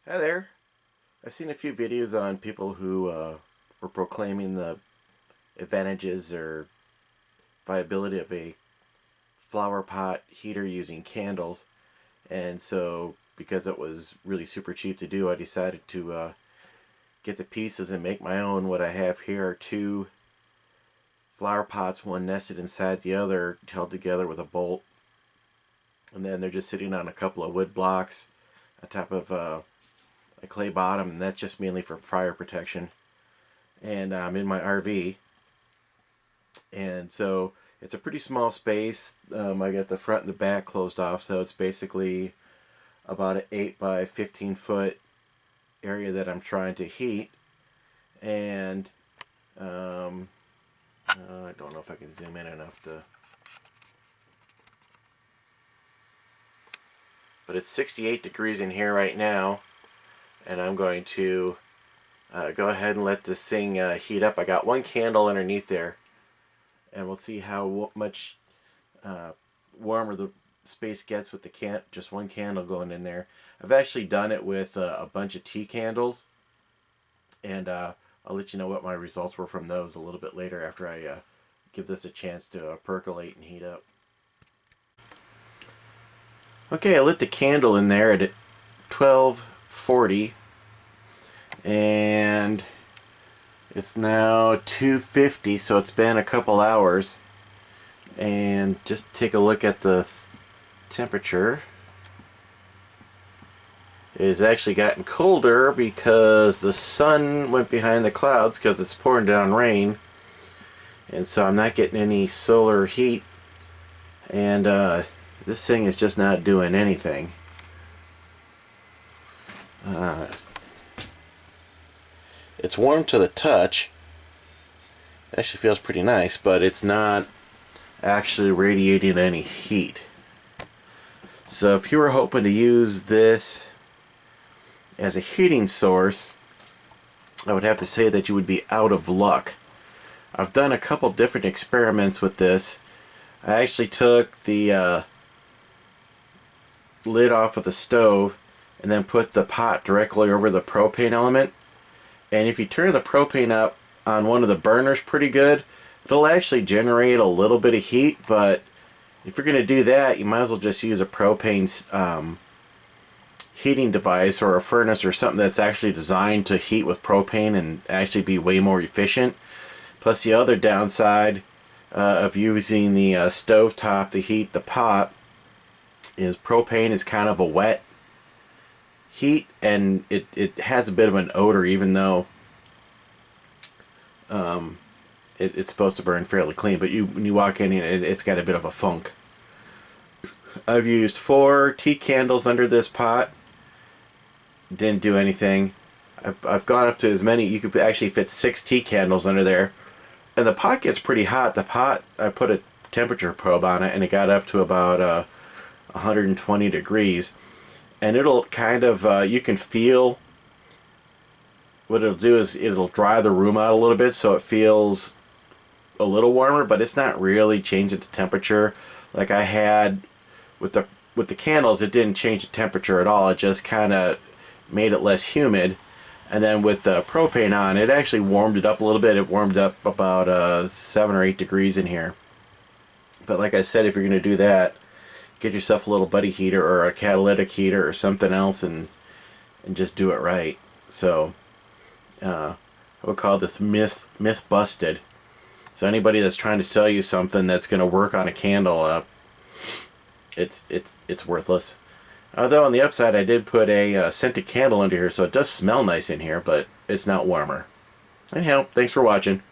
Hi there. I've seen a few videos on people who were proclaiming the advantages or viability of a flower pot heater using candles, and so because it was really super cheap to do, I decided to get the pieces and make my own. What I have here are two flower pots, one nested inside the other, held together with a bolt, and then they're just sitting on a couple of wood blocks on top of a clay bottom, and that's just mainly for fire protection. And I'm in my RV, and so it's a pretty small space. I got the front and the back closed off, so it's basically about an 8 by 15 foot area that I'm trying to heat. And I don't know if I can zoom in enough to, but it's 68 degrees in here right now, and I'm going to go ahead and let this thing heat up. I got one candle underneath there, and we'll see how much warmer the space gets with the just one candle going in there. I've actually done it with a bunch of tea candles, and I'll let you know what my results were from those a little bit later after I give this a chance to percolate and heat up. Okay, I lit the candle in there at 1240, and it's now 2:50, so it's been a couple hours. And just take a look at the temperature. It has actually gotten colder because the sun went behind the clouds because it's pouring down rain, and so I'm not getting any solar heat, and this thing is just not doing anything. It's warm to the touch. It actually feels pretty nice, but it's not actually radiating any heat. So if you were hoping to use this as a heating source, I would have to say that you would be out of luck. I've done a couple different experiments with this. I actually took the lid off of the stove and then put the pot directly over the propane element, and if you turn the propane up on one of the burners pretty good, it'll actually generate a little bit of heat. But if you're going to do that, you might as well just use a propane heating device or a furnace or something that's actually designed to heat with propane and actually be way more efficient. Plus, the other downside of using the stove top to heat the pot is propane is kind of a wet heat, and it has a bit of an odor, even though it's supposed to burn fairly clean. But when you walk in, it's got a bit of a funk. I've used 4 tea candles under this pot. Didn't do anything. I've gone up to as many. You could actually fit 6 tea candles under there, and the pot gets pretty hot. The pot, I put a temperature probe on it, and it got up to about 120 degrees. And it'll kind of, you can feel, what it'll do is it'll dry the room out a little bit so it feels a little warmer, but it's not really changing the temperature. Like I had with the candles, it didn't change the temperature at all. It just kind of made it less humid. And then with the propane on, it actually warmed it up a little bit. It warmed up about 7 or 8 degrees in here. But like I said, if you're going to do that, get yourself a little buddy heater or a catalytic heater or something else, and just do it right. So I would call this myth busted. So anybody that's trying to sell you something that's going to work on a candle, it's worthless. Although on the upside, I did put a scented candle under here, so it does smell nice in here, but it's not warmer. Anyhow, thanks for watching.